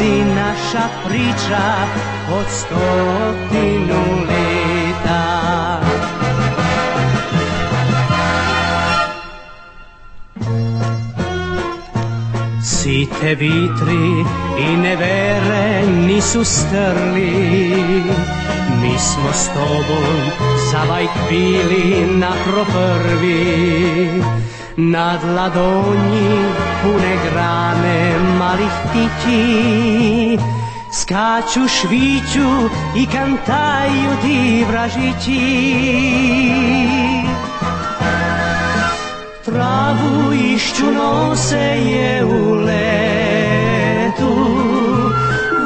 si naša priča od 100 leta. Site vitri i nevere nisu strli, mi smo s tobom zavajk bili naproprvi. Na dladonji pune grane malih ptići skaču, šviću i kantaju ti vražići. Travu išću nose je u letu,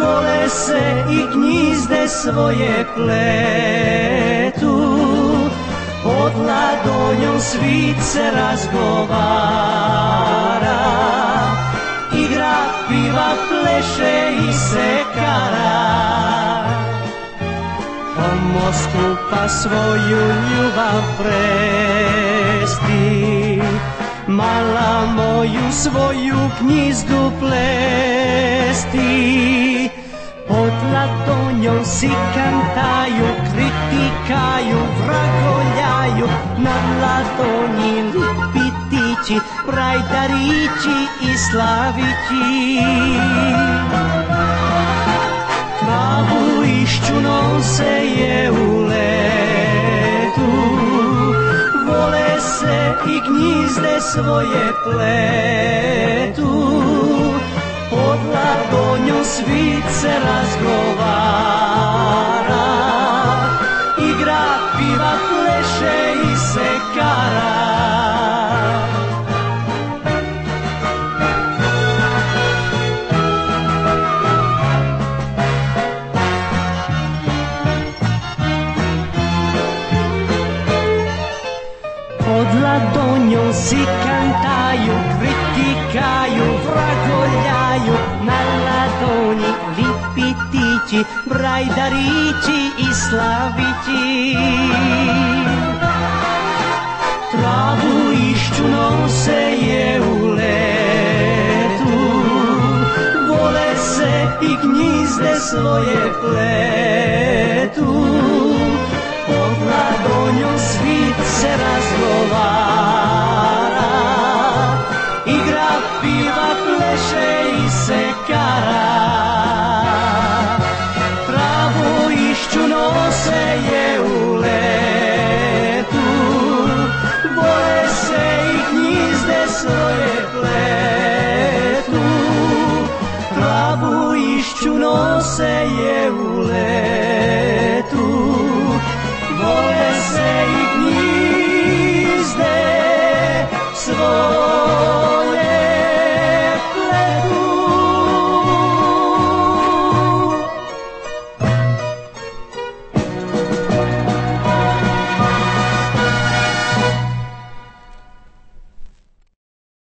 vole se i gnjizde svoje pletu. Pod ladonjom svit se razgovara, igra, piva, pleše i sekara. Po mostu pa svoju ljubav presti, mala moju svoju gnjizdu plesti. Pod ladonjom si kantaju, kritikaju, vragoljaju, na ladonji lipi ptići, prajdarići i slavići. Travu išću nose je u letu, vole se i gnjizde svoje pletu. Pod ladonjom svit se razgovara, igra, piva, pleše i sekara. Pod ladonjom si kantaju, kritikaju, vragoljaju, na ladonji lipi ptići, brajdarići i slavići. Travu išću nose je u letu, vole se i gnjizde svoje pletu. Pod ladonjom svit se razgovara, igra, piva, pleše i sekara. Travu išću nose je u letu, vole se i gnjizde svoje pletu. Travu išću nose je u letu.